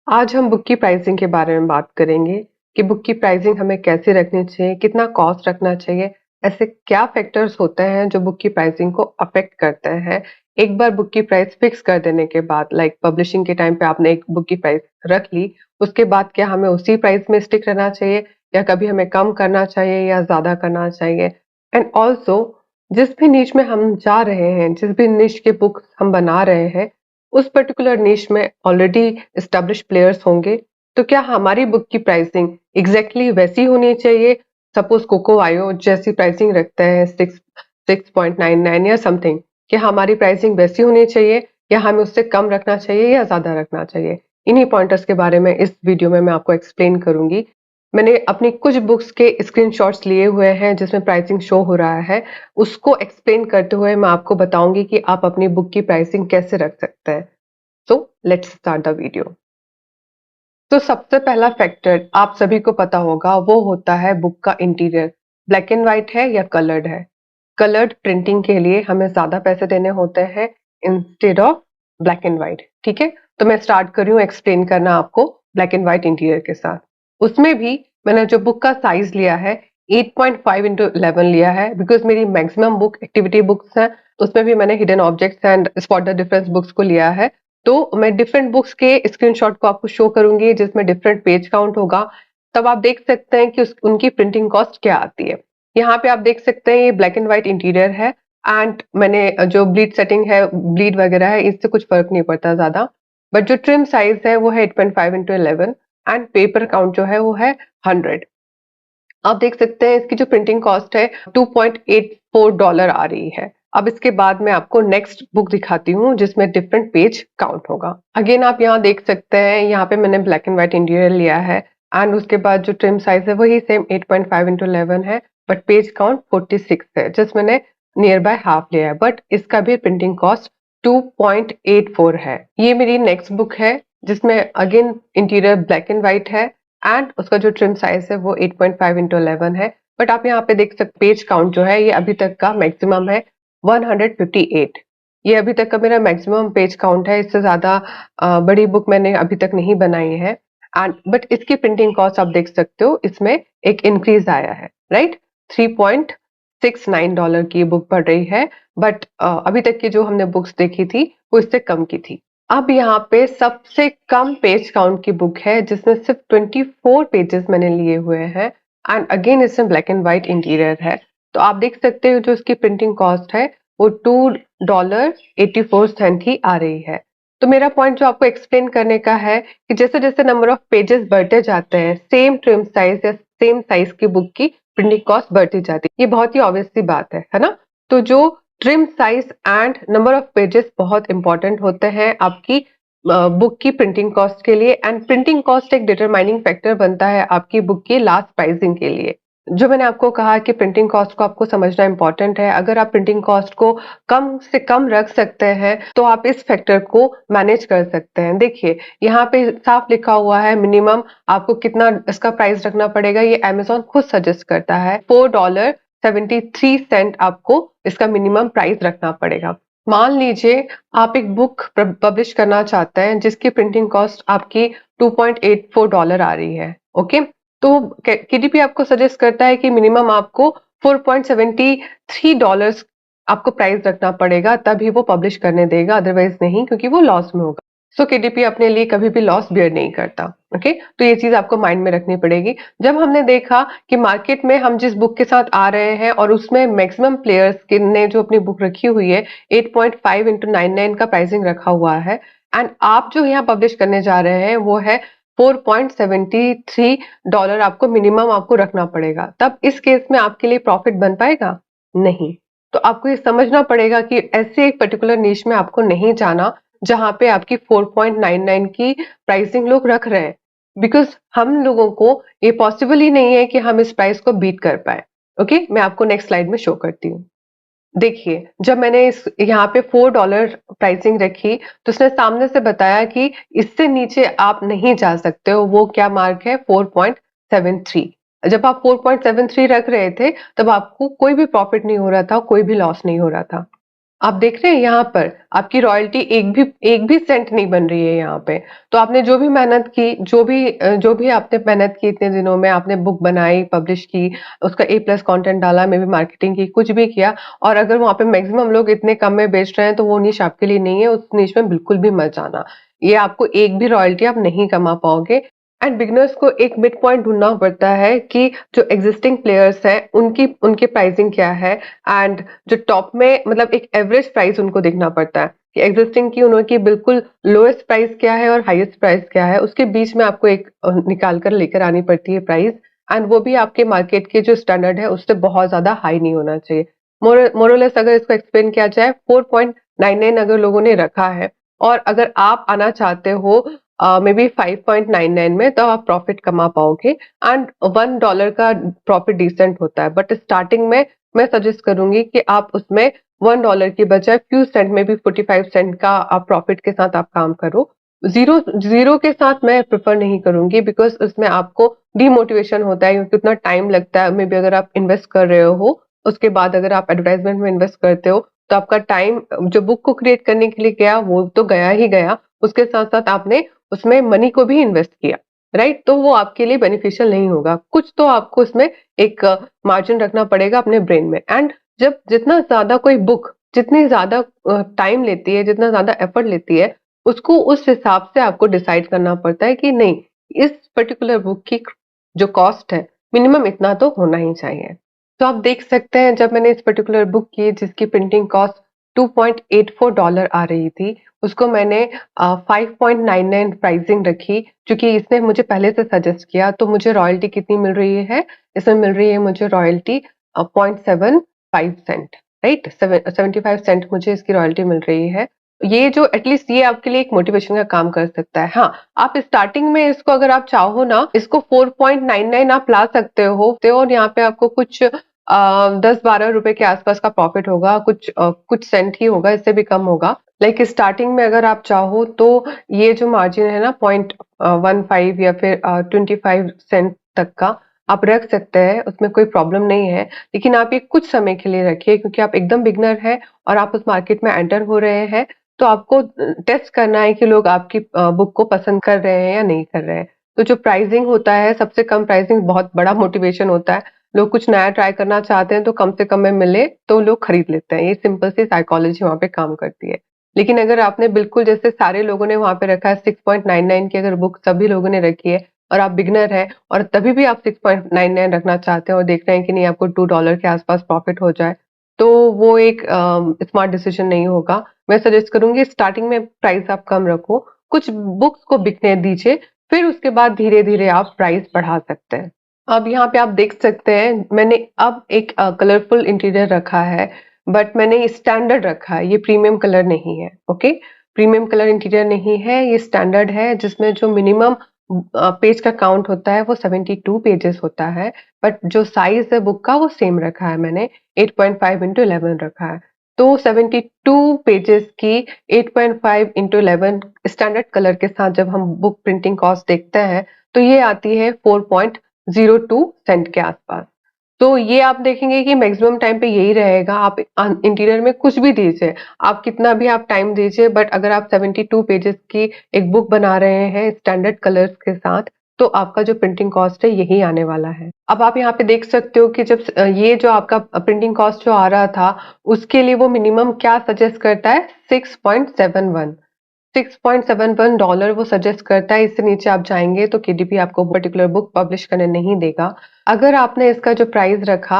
आज हम बुक की प्राइसिंग के बारे में बात करेंगे कि बुक की प्राइसिंग हमें कैसे रखनी चाहिए, कितना कॉस्ट रखना चाहिए, ऐसे क्या फैक्टर्स होते हैं जो बुक की प्राइसिंग को अफेक्ट करते हैं। एक बार बुक की प्राइस फिक्स कर देने के बाद लाइक पब्लिशिंग के टाइम पे आपने एक बुक की प्राइस रख ली, उसके बाद क्या हमें उसी प्राइस में स्टिक रहना चाहिए या कभी हमें कम करना चाहिए या ज़्यादा करना चाहिए। एंड ऑल्सो जिस भी निश में हम जा रहे हैं, जिस भी निश के बुक हम बना रहे हैं, उस पर्टिकुलर निश में ऑलरेडी एस्टेब्लिश प्लेयर्स होंगे, तो क्या हमारी बुक की प्राइसिंग एग्जैक्टली वैसी होनी चाहिए? सपोज कोको आयो जैसी प्राइसिंग रखते हैं 6.99 या समथिंग, क्या हमारी प्राइसिंग वैसी होनी चाहिए या हमें उससे कम रखना चाहिए या ज्यादा रखना चाहिए? इन्हीं पॉइंटर्स के बारे में इस वीडियो में मैं आपको एक्सप्लेन करूंगी। मैंने अपनी कुछ बुक्स के स्क्रीनशॉट्स लिए हुए हैं जिसमें प्राइसिंग शो हो रहा है, उसको एक्सप्लेन करते हुए मैं आपको बताऊंगी कि आप अपनी बुक की प्राइसिंग कैसे रख सकते हैं। So let's start the video. तो सबसे पहला फैक्टर आप सभी को पता होगा, वो होता है बुक का इंटीरियर। ब्लैक एंड व्हाइट है या कलर्ड है। कलर्ड प्रिंटिंग के लिए हमें ज्यादा पैसे देने होते हैं instead of black and white. ठीक है, तो मैं स्टार्ट कर रही हूँ एक्सप्लेन करना आपको ब्लैक एंड व्हाइट इंटीरियर के साथ। उसमें भी मैंने जो बुक का साइज लिया है 8.5 इंटू 11 लिया है, बिकॉज मेरी मैक्सिमम बुक एक्टिविटी बुक्स हैं, तो उसमें भी मैंने hidden objects and spot the difference books को लिया है। तो मैं डिफरेंट बुक्स के स्क्रीनशॉट को आपको शो करूंगी जिसमें डिफरेंट पेज काउंट होगा, तब आप देख सकते हैं कि उनकी प्रिंटिंग कॉस्ट क्या आती है। यहाँ पे आप देख सकते हैं ये ब्लैक एंड व्हाइट इंटीरियर है, एंड मैंने जो ब्लीड सेटिंग है, ब्लीड वगैरह है, इससे कुछ फर्क नहीं पड़ता ज्यादा। बट जो ट्रिम साइज है वो है 8.5 इंटू 11 एंड पेपर काउंट जो है वो है 100। आप देख सकते हैं इसकी जो प्रिंटिंग कॉस्ट है $2.84 आ रही है। अब इसके बाद मैं आपको नेक्स्ट बुक दिखाती हूँ जिसमें डिफरेंट पेज काउंट होगा। अगेन आप यहाँ देख सकते हैं, यहाँ पे मैंने ब्लैक एंड व्हाइट इंटीरियर लिया है, एंड उसके बाद जो ट्रिम साइज है वही सेम 8.5 इंटू 11 है, बट पेज काउंट 46 है, जस्ट मैंने नियर बाय हाफ लिया है, बट इसका भी प्रिंटिंग कॉस्ट 2.84 है। ये मेरी नेक्स्ट बुक है जिसमें again interior black and white है, एंड उसका जो ट्रिम साइज है वो 8.5 इंटू 11 है। बट आप यहाँ पे देख सकते पेज काउंट जो है ये अभी तक का मैक्सिमम है 158। ये अभी तक का मेरा मैक्सिमम पेज काउंट है, इससे ज्यादा बड़ी बुक मैंने अभी तक नहीं बनाई है। एंड बट इसकी प्रिंटिंग कॉस्ट आप देख सकते हो, इसमें एक इंक्रीज आया है, राइट। $3.69 की बुक पड़ रही है, बट अभी तक की जो हमने बुक्स देखी थी वो इससे कम की थी। अब यहाँ पे सबसे कम पेज काउंट की बुक है जिसमें सिर्फ 24 पेजेस मैंने लिए हुए हैं, एंड अगेन इसमें ब्लैक एंड व्हाइट इंटीरियर है। तो आप देख सकते हो जो इसकी प्रिंटिंग कॉस्ट है वो $2.84 ही आ रही है। तो मेरा पॉइंट जो आपको एक्सप्लेन करने का है कि जैसे जैसे नंबर ऑफ पेजेस बढ़ते जाते हैं, सेम ट्रिम साइज या सेम साइज की बुक की प्रिंटिंग कॉस्ट बढ़ती जाती है। ये बहुत ही ऑब्वियस सी बात है ना। तो जो trim size and number of pages बहुत इंपॉर्टेंट होते हैं आपकी बुक की प्रिंटिंग कॉस्ट के लिए, एंड प्रिंटिंग कॉस्ट एक डिटरमाइनिंग फैक्टर बनता है आपकी बुक की लास्ट प्राइसिंग के लिए। जो मैंने आपको कहा कि प्रिंटिंग कॉस्ट को आपको समझना इंपॉर्टेंट है। अगर आप प्रिंटिंग कॉस्ट को कम से कम रख सकते हैं तो आप इस फैक्टर को मैनेज कर सकते हैं। देखिए यहाँ पे साफ लिखा हुआ है मिनिमम आपको कितना इसका प्राइस रखना पड़ेगा, ये अमेजोन खुद सजेस्ट करता है $4.73 आपको इसका मिनिमम प्राइस रखना पड़ेगा। मान लीजिए आप एक बुक पब्लिश करना चाहते हैं जिसकी प्रिंटिंग कॉस्ट आपकी $2.84 आ रही है, ओके। तो केडीपी आपको सजेस्ट करता है कि मिनिमम आपको $4.73 आपको प्राइस रखना पड़ेगा, तभी वो पब्लिश करने देगा, अदरवाइज नहीं, क्योंकि वो लॉस में होगा। सो केडीपी अपने लिए कभी भी लॉस बियर नहीं करता, ओके। तो ये चीज आपको माइंड में रखनी पड़ेगी। जब हमने देखा कि मार्केट में हम जिस बुक के साथ आ रहे हैं और उसमें मैक्सिमम प्लेयर्स ने जो अपनी बुक रखी हुई है 8.5 इंटू 99 का प्राइसिंग रखा हुआ है, एंड आप जो यहाँ पब्लिश करने जा रहे हैं वो है $4.73 आपको मिनिमम आपको रखना पड़ेगा, तब इस केस में आपके लिए प्रॉफिट बन पाएगा? नहीं। तो आपको ये समझना पड़ेगा कि ऐसे एक पर्टिकुलर नीश में आपको नहीं जाना जहां पे आपकी 4.99 की प्राइसिंग लोग रख रहे हैं, बिकॉज हम लोगों को ये पॉसिबल ही नहीं है कि हम इस प्राइस को बीट कर पाए। ओके, मैं आपको नेक्स्ट स्लाइड में शो करती हूँ। देखिए जब मैंने इस यहाँ पे $4 प्राइसिंग रखी तो उसने सामने से बताया कि इससे नीचे आप नहीं जा सकते हो। वो क्या मार्क है? 4.73। जब आप 4.73 रख रहे थे तब आपको कोई भी प्रॉफिट नहीं हो रहा था, कोई भी लॉस नहीं हो रहा था। आप देख रहे हैं यहाँ पर आपकी रॉयल्टी एक भी सेंट नहीं बन रही है यहाँ पे। तो आपने जो भी मेहनत की, जो भी आपने मेहनत की इतने दिनों में, आपने बुक बनाई, पब्लिश की, उसका ए प्लस कंटेंट डाला, मे बी मार्केटिंग की, कुछ भी किया, और अगर वहाँ पे मैक्सिमम लोग इतने कम में बेच रहे हैं, तो वो निश आपके लिए नहीं है, उस निश में बिल्कुल भी मत जाना। ये आपको एक भी रॉयल्टी आप नहीं कमा पाओगे। एंड बिगिनर्स को एक मिड पॉइंट ढूँढना पड़ता है कि जो एक्जिस्टिंग प्लेयर्स हैं, उनकी उनकी प्राइसिंग क्या है, एंड जो टॉप में मतलब एक एवरेज प्राइस उनको देखना पड़ता है कि एग्जिस्टिंग की उनकी बिल्कुल लोएस्ट प्राइस क्या है और हाईएस्ट प्राइस क्या है, उसके बीच में आपको एक निकाल कर लेकर आनी पड़ती है प्राइस। एंड वो भी आपके मार्केट के जो स्टैंडर्ड है उससे बहुत ज्यादा हाई नहीं होना चाहिए। मोरलेस अगर इसको एक्सप्लेन किया जाए, 4.99 अगर लोगों ने रखा है, और अगर आप आना चाहते हो मे बी 5.99 में, तो आप प्रॉफिट कमा पाओगे। एंड $1 का प्रॉफिट डिसेंट होता है, बट स्टार्टिंग में मैं सजेस्ट करूंगी कि आप उसमें $1 की बजाय फ्यू सेंट में भी 45 सेंट का आप प्रॉफिट के साथ आप काम करो। जीरो जीरो के साथ मैं प्रेफर नहीं करूंगी, बिकॉज उसमें आपको डीमोटिवेशन होता है, क्योंकि उतना टाइम लगता है। मे बी अगर आप इन्वेस्ट कर रहे हो, उसके बाद अगर आप एडवर्टाइजमेंट में इन्वेस्ट करते हो, तो आपका टाइम जो बुक को क्रिएट करने के लिए गया वो तो गया ही गया, उसके साथ साथ आपने उसमें मनी को भी इन्वेस्ट किया, राइट? तो वो आपके लिए बेनिफिशियल नहीं होगा। कुछ तो आपको इसमें एक मार्जिन रखना पड़ेगा अपने ब्रेन में। एंड जब जितना ज्यादा कोई बुक जितनी ज्यादा टाइम लेती है, जितना ज्यादा एफर्ट लेती है, उसको उस हिसाब से आपको डिसाइड करना पड़ता है कि नहीं, इस पर्टिकुलर बुक की जो कॉस्ट है, मिनिमम इतना तो होना ही चाहिए। तो आप देख सकते हैं, जब मैंने इस पर्टिकुलर बुक की जिसकी प्रिंटिंग कॉस्ट $2.84 आ रही थी, उसको मैंने 5.99 प्राइसिंग रखी, क्योंकि इसने मुझे पहले से सजेस्ट किया। तो मुझे रॉयल्टी कितनी मिल रही है? इसमें मिल रही है मुझे रॉयल्टी 0.75 सेंट, राइट? 75 सेंट मुझे इसकी रॉयल्टी मिल रही है। ये जो एटलीस्ट ये आपके लिए एक मोटिवेशन का काम कर सकता है। हाँ, आप स्टार्टिंग में इसको अगर आप चाहो ना, इसको 4.99 आप ला सकते हो, और यहाँ पे आपको कुछ 10-12 रुपए के आसपास का प्रॉफिट होगा, कुछ सेंट ही होगा, इससे भी कम होगा। लाइक स्टार्टिंग में अगर आप चाहो तो ये जो मार्जिन है ना, 0.15 या फिर 25 सेंट तक का आप रख सकते हैं, उसमें कोई प्रॉब्लम नहीं है। लेकिन आप ये कुछ समय के लिए रखिए, क्योंकि आप एकदम बिगनर है और आप उस मार्केट में एंटर हो रहे हैं, तो आपको टेस्ट करना है कि लोग आपकी बुक को पसंद कर रहे हैं या नहीं कर रहे हैं। तो जो प्राइसिंग होता है, सबसे कम प्राइसिंग बहुत बड़ा मोटिवेशन होता है। लोग कुछ नया ट्राई करना चाहते हैं, तो कम से कम में मिले तो लोग खरीद लेते हैं। ये सिंपल सी साइकोलॉजी वहाँ पे काम करती है। लेकिन अगर आपने बिल्कुल जैसे सारे लोगों ने वहाँ पे रखा है 6.99 की, अगर बुक सभी लोगों ने रखी है और आप बिगनर हैं, और तभी भी आप 6.99 रखना चाहते हैं और देख रहे हैं कि नहीं आपको $2 के आसपास प्रॉफिट हो जाए, तो वो एक स्मार्ट डिसीजन नहीं होगा। मैं सजेस्ट करूंगी स्टार्टिंग में प्राइस आप कम रखो, कुछ बुक्स को बिकने दीजिए, फिर उसके बाद धीरे धीरे आप प्राइस बढ़ा सकते हैं। अब यहाँ पे आप देख सकते हैं, मैंने अब एक कलरफुल इंटीरियर रखा है, बट मैंने स्टैंडर्ड रखा है, ये प्रीमियम कलर नहीं है। ओके, प्रीमियम कलर इंटीरियर नहीं है, ये स्टैंडर्ड है, जिसमें जो मिनिमम पेज का काउंट होता है वो 72 पेजेस होता है, बट जो साइज है बुक का वो सेम रखा है मैंने, 8.5x11 रखा है। तो 72 पेजेस की 8.5x11 स्टैंडर्ड कलर के साथ जब हम बुक प्रिंटिंग कॉस्ट देखते हैं, तो ये आती है 4.02 सेंट के आसपास। तो ये आप देखेंगे कि मैक्सिमम टाइम पे यही रहेगा। आप इंटीरियर में कुछ भी दीजिए, आप कितना भी आप टाइम दीजिए, बट अगर आप 72 पेजेस की एक बुक बना रहे हैं स्टैंडर्ड कलर्स के साथ, तो आपका जो प्रिंटिंग कॉस्ट है यही आने वाला है। अब आप यहाँ पे देख सकते हो कि जब ये जो आपका प्रिंटिंग कॉस्ट जो आ रहा था, उसके लिए वो मिनिमम क्या सजेस्ट करता है? 6.71 $6.71 वो सजेस्ट करता है। इससे नीचे आप जाएंगे तो केडीपी आपको पर्टिकुलर बुक पब्लिश करने नहीं देगा। अगर आपने इसका जो प्राइस रखा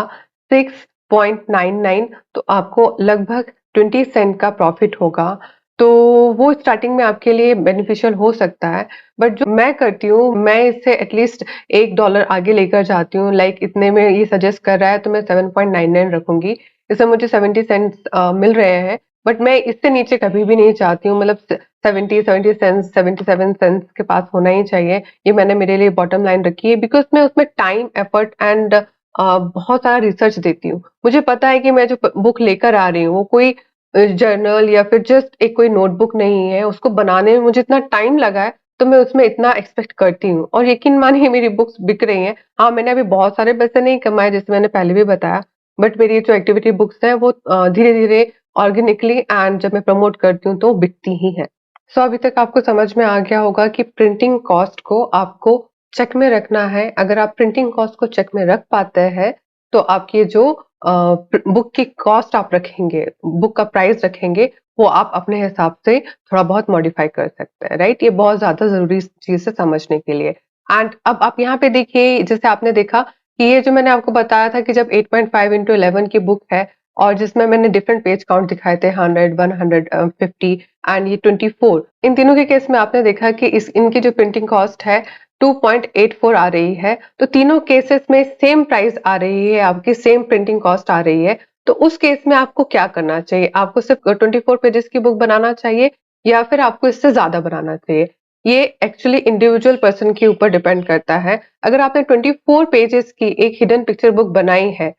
6.99, तो आपको लगभग 20 सेंट का प्रॉफिट होगा। तो वो स्टार्टिंग में आपके लिए बेनिफिशियल हो सकता है, बट जो मैं करती हूँ, मैं इससे एटलीस्ट $1 आगे लेकर जाती हूँ। लाइक इतने में ये सजेस्ट कर रहा है, तो मैं 7.99 रखूंगी। इससे मुझे 70 सेंट्स मिल रहे हैं, बट मैं इससे नीचे कभी भी नहीं चाहती हूँ। मतलब 70 सेंट्स, 77 सेंट्स के पास होना ही चाहिए। ये मैंने मेरे लिए बॉटम लाइन रखी है, बिकॉज मैं उसमें टाइम, एफर्ट एंड बहुत सारा रिसर्च देती हूँ। मुझे पता है कि मैं जो बुक लेकर आ रही हूँ वो कोई जर्नल या फिर जस्ट एक कोई नोटबुक नहीं है। उसको बनाने में मुझे इतना टाइम लगा है, तो मैं उसमें इतना एक्सपेक्ट करती हूँ। और यकीन मानिए मेरी बुक्स बिक रही हैं। हाँ, मैंने अभी बहुत सारे पैसे नहीं कमाए, जैसे मैंने पहले भी बताया, बट मेरी जो एक्टिविटी बुक्स हैं वो धीरे धीरे ऑर्गेनिकली एंड जब मैं प्रमोट करती हूँ तो बिकती ही है। सो अभी तक आपको समझ में आ गया होगा कि प्रिंटिंग कॉस्ट को आपको चेक में रखना है। अगर आप प्रिंटिंग कॉस्ट को चेक में रख पाते हैं तो आपकी जो बुक की कॉस्ट आप रखेंगे, बुक का प्राइस रखेंगे, वो आप अपने हिसाब से थोड़ा बहुत मॉडिफाई कर सकते हैं, राइट? ये बहुत ज्यादा जरूरी चीज है समझने के लिए। एंड अब आप यहाँ पे देखिए, जैसे आपने देखा कि ये जो मैंने आपको बताया था कि जब 8.5 इंटू 11 की बुक है और जिसमें मैंने डिफरेंट पेज काउंट दिखाए थे, 100, 150 एंड ये 24, इन तीनों के केस में आपने देखा कि इनकी जो प्रिंटिंग कॉस्ट है 2.84 आ रही है। तो तीनों केसेस में सेम प्राइस आ रही है, आपकी सेम प्रिंटिंग कॉस्ट आ रही है। तो उस केस में आपको क्या करना चाहिए? आपको सिर्फ 24 पेजेस की बुक बनाना चाहिए या फिर आपको इससे ज्यादा बनाना चाहिए? ये एक्चुअली इंडिविजुअल पर्सन के ऊपर डिपेंड करता है। अगर आपने 24 पेजेस की एक हिडन पिक्चर बुक बनाई है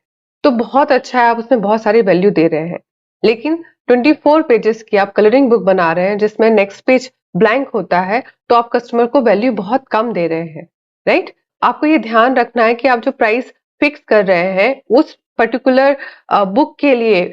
तो बहुत अच्छा है, आप उसमें बहुत सारी वैल्यू दे रहे हैं। लेकिन 24 पेजेस की आप कलरिंग बुक बना रहे हैं जिसमें नेक्स्ट पेज ब्लैंक होता है, तो आप कस्टमर को वैल्यू बहुत कम दे रहे हैं, राइट? आपको ये ध्यान रखना है कि आप जो प्राइस फिक्स कर रहे हैं उस पर्टिकुलर बुक के लिए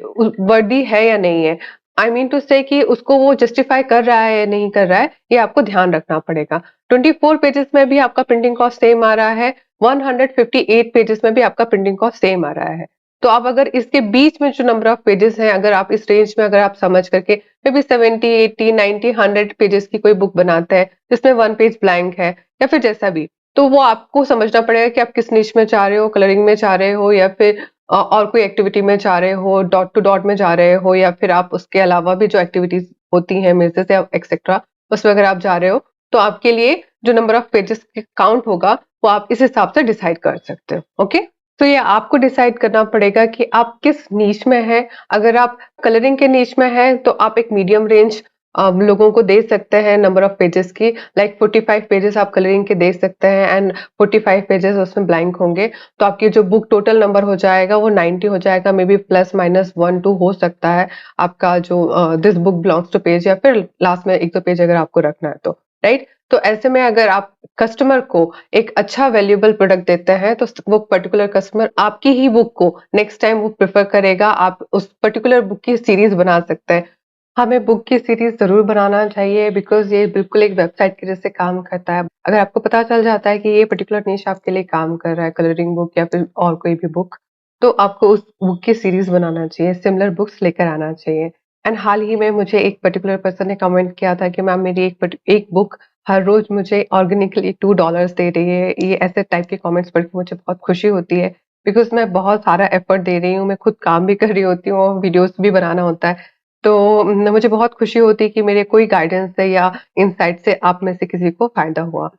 वर्दी है या नहीं है। आई मीन टू से कि उसको वो जस्टिफाई कर रहा है या नहीं कर रहा है, ये आपको ध्यान रखना पड़ेगा। 24 पेजेस में भी आपका प्रिंटिंग कॉस्ट सेम आ रहा है, 158 पेजेस में भी आपका प्रिंटिंग कॉस्ट सेम आ रहा है। तो आप अगर इसके बीच में जो नंबर ऑफ पेजेस हैं, अगर आप इस रेंज में अगर आप समझ करके मे बी 70, 80, 90, 100 पेजेस की कोई बुक बनाते हैं जिसमें वन पेज ब्लैंक है या फिर जैसा भी, तो वो आपको समझना पड़ेगा कि आप किस निश में चाह रहे हो, कलरिंग में चाह रहे हो या फिर और कोई एक्टिविटी में चाह रहे हो, डॉट टू डॉट में जा रहे हो या फिर आप उसके अलावा भी जो एक्टिविटीज होती हैं मेसेज या एक्सेट्रा, उसमें अगर आप जा रहे हो तो आपके लिए जो नंबर ऑफ पेजेस काउंट होगा वो आप इस हिसाब से डिसाइड कर सकते हो। ओके, तो ये आपको डिसाइड करना पड़ेगा कि आप किस नीश में हैं। अगर आप कलरिंग के नीश में हैं तो आप एक मीडियम रेंज लोगों को दे सकते हैं नंबर ऑफ पेजेस की, लाइक 45 पेजेस आप कलरिंग के दे सकते हैं एंड 45 पेजेस उसमें ब्लैंक होंगे। तो आपकी जो बुक टोटल नंबर हो जाएगा वो 90 हो जाएगा, मे बी प्लस माइनस 1-2 हो सकता है आपका जो this book belongs to page, या फिर लास्ट में 1-2 पेज अगर आपको रखना है तो, राइट? तो ऐसे में अगर आप कस्टमर को एक अच्छा वैल्यूएबल प्रोडक्ट देते हैं तो वो पर्टिकुलर कस्टमर आपकी ही बुक को नेक्स्ट टाइम वो प्रेफर करेगा। आप उस पर्टिकुलर बुक की सीरीज बना सकते हैं। हमें बुक की सीरीज जरूर बनाना चाहिए बिकॉज ये बिल्कुल एक वेबसाइट के जैसे काम करता है। अगर आपको पता चल जाता है कि ये पर्टिकुलर निश आपके लिए काम कर रहा है, कलरिंग बुक या फिर और कोई भी बुक, तो आपको उस बुक की सीरीज बनाना चाहिए, सिमिलर बुक्स लेकर आना चाहिए। एंड हाल ही में मुझे एक पर्टिकुलर पर्सन ने कमेंट किया था कि मैम मेरी एक बुक हर रोज मुझे ऑर्गेनिकली $2 दे रही है। ये ऐसे टाइप के कमेंट्स पढ़ के मुझे बहुत खुशी होती है बिकॉज मैं बहुत सारा एफर्ट दे रही हूँ, मैं खुद काम भी कर रही होती हूँ और वीडियोस भी बनाना होता है। तो मुझे बहुत खुशी होती है कि मेरे कोई गाइडेंस से या इनसाइट से आप में से किसी को फायदा हुआ।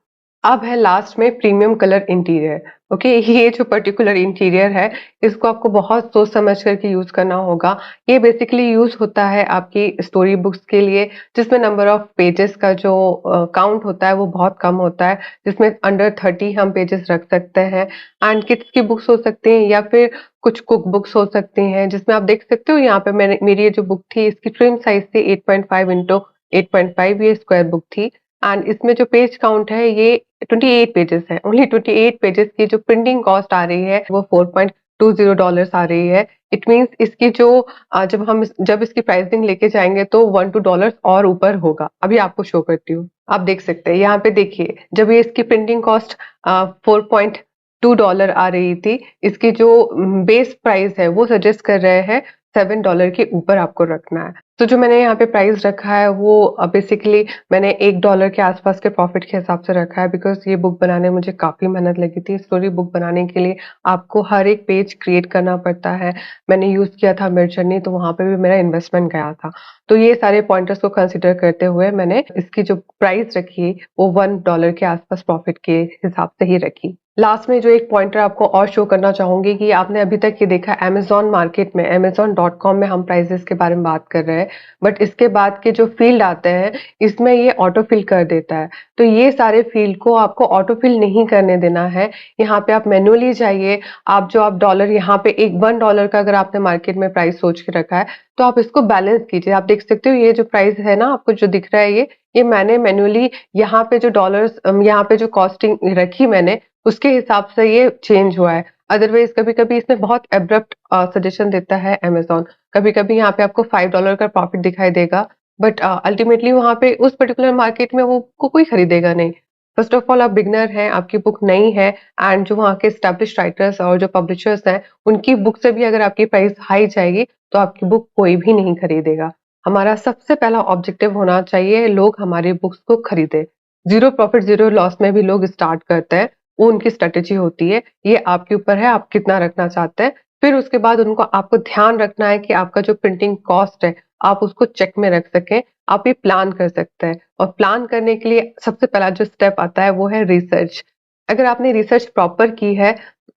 अब है लास्ट में प्रीमियम कलर इंटीरियर। ओके, ये जो पर्टिकुलर इंटीरियर है इसको आपको बहुत सोच समझ करके यूज करना होगा। ये बेसिकली यूज होता है आपकी स्टोरी बुक्स के लिए जिसमें नंबर ऑफ पेजेस का जो काउंट होता है वो बहुत कम होता है, जिसमें अंडर 30 हम पेजेस रख सकते हैं। एंड किड्स की बुक्स हो सकती हैं या फिर कुछ कुक बुक्स हो सकती हैं जिसमें आप देख सकते हो यहाँ पे मैंने मेरी ये जो बुक थी इसकी ट्रिम साइज थी 8.5 इंटू 8.5, ये स्क्वायर बुक थी। एंड इसमें जो पेज काउंट है ये 28 पेजेस है। ओनली 28 पेजेस की जो प्रिंटिंग कॉस्ट आ रही है वो $4.20 आ रही है। इट मीन्स इसकी जो जब इसकी प्राइसिंग लेके जाएंगे तो $1-2 और ऊपर होगा। अभी आपको शो करती हूँ, आप देख सकते हैं यहाँ पे देखिए, जब ये इसकी प्रिंटिंग कॉस्ट $4.2 आ रही थी, इसकी जो बेस प्राइस है वो सजेस्ट कर रहे हैं $7 के ऊपर आपको रखना है। तो जो मैंने यहाँ पे प्राइस रखा है वो बेसिकली मैंने $1 के आसपास के प्रॉफिट के हिसाब से रखा है बिकॉज ये बुक बनाने में मुझे काफी मेहनत लगी थी। स्टोरी बुक बनाने के लिए आपको हर एक पेज क्रिएट करना पड़ता है। मैंने यूज किया था मिडजर्नी, तो वहां पे भी मेरा इन्वेस्टमेंट गया था। तो ये सारे पॉइंटर्स को कंसिडर करते हुए मैंने इसकी जो प्राइस रखी वो $1 के आसपास प्रॉफिट के हिसाब से ही रखी। लास्ट में जो एक पॉइंटर आपको और शो करना चाहूंगी कि आपने अभी तक ये देखा अमेज़न मार्केट में, amazon.com में हम प्राइसेस के बारे में बात कर रहे हैं, बट इसके बाद के जो फील्ड आते हैं इसमें ये ऑटो फिल कर देता है। तो ये सारे फील्ड को आपको ऑटो फिल नहीं करने देना है। यहाँ पे आप मैन्युअली जाइए। आप डॉलर यहाँ पे एक $1 का अगर आपने मार्केट में प्राइस सोच के रखा है तो आप इसको बैलेंस कीजिए। आप देख सकते हो ये जो प्राइस है ना आपको जो दिख रहा है ये मैंने मैन्युअली यहाँ पे जो डॉलर्स यहाँ पे जो कॉस्टिंग रखी मैंने उसके हिसाब से ये चेंज हुआ है। अदरवाइज कभी-कभी इसमें बहुत एब्रप्ट सजेशन देता है अमेज़न। कभी-कभी यहाँ पे आपको $5 का प्रॉफिट दिखाई देगा, बट अल्टीमेटली वहाँ पे उस पर्टिकुलर मार्केट में वो को कोई खरीदेगा नहीं। फर्स्ट ऑफ ऑल आप बिगिनर हैं, आपकी बुक नई है एंड जो वहाँ के एस्टेब्लिश्ड राइटर्स और जो पब्लिशर्स हैं, उनकी बुक से भी अगर आपकी प्राइस हाई जाएगी, तो आपकी बुक कोई भी नहीं खरीदेगा। हमारा सबसे पहला ऑब्जेक्टिव होना चाहिए लोग हमारी बुक्स को खरीदें। ज़ीरो प्रॉफिट ज़ीरो लॉस में भी लोग स्टार्ट करते हैं, वो उनकी स्ट्रैटेजी होती है। ये आपके ऊपर है आप कितना रखना चाहते हैं। फिर उसके बाद उनको आपको ध्यान रखना है कि आपका जो प्रिंटिंग कॉस्ट है, आप उसको चेक में रख सकें। आप ये प्लान कर सकते हैं और प्लान करने के लिए सबसे पहला जो स्टेप आता है वो है रिसर्च। अगर आपने रिसर्च प्रॉपर की है,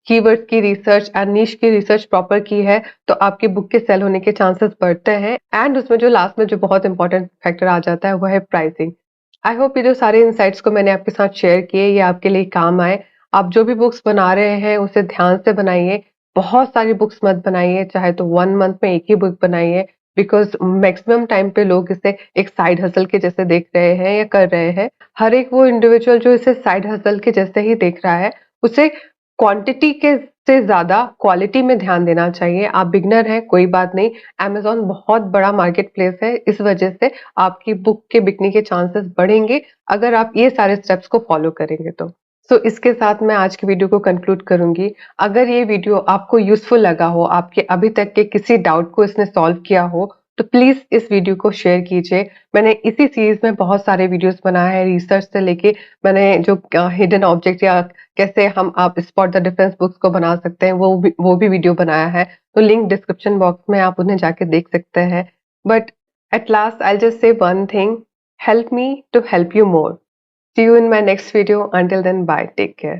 कीवर्ड्स की रिसर्च एंड नीश की रिसर्च प्रॉपर की है, तो आपकी बुक के सेल होने के चांसेस बढ़ते हैं एंड उसमें जो लास्ट में जो बहुत इंपॉर्टेंट फैक्टर आ जाता है वो है प्राइसिंग। आई होप ये जो सारे इनसाइट्स को मैंने आपके साथ शेयर किए ये आपके लिए काम आए। आप जो भी बुक्स बना रहे हैं उसे ध्यान से बनाइए। बहुत सारी बुक्स मत बनाइए, चाहे तो 1 मंथ में एक ही बुक बनाइए बिकॉज़ मैक्सिमम टाइम पे लोग इसे एक साइड हसल के जैसे देख रहे हैं या कर रहे हैं। हर एक वो इंडिविजुअल जो इसे साइड हसल के जैसे ही देख रहा है, उसे क्वांटिटी के से ज़्यादा क्वालिटी में ध्यान देना चाहिए। आप बिगिनर हैं, कोई बात नहीं। अमेज़न बहुत बड़ा मार्केट प्लेस है, इस वजह से आपकी बुक के बिकने के चांसेस बढ़ेंगे, अगर आप ये सारे स्टेप्स को फॉलो करेंगे तो। सो इसके साथ मैं आज की वीडियो को कंक्लूड करूँगी। अगर ये वीडियो आपको यूज़फुल लगा हो, आपके अभी तक के किसी डाउट को इसने सॉल्व किया हो, तो प्लीज़ इस वीडियो को शेयर कीजिए। मैंने इसी सीरीज़ में बहुत सारे वीडियोज़ बनाए हैं, रिसर्च से लेके मैंने जो हिडन ऑब्जेक्ट या कैसे हम आप स्पॉट द डिफरेंस बुक्स को बना सकते हैं, वो भी वीडियो बनाया है। तो लिंक डिस्क्रिप्शन बॉक्स में आप उन्हें जाके देख सकते हैं। But at last I will just say one thing, help me to help you more. See you in my next video. Until then, bye. Take care.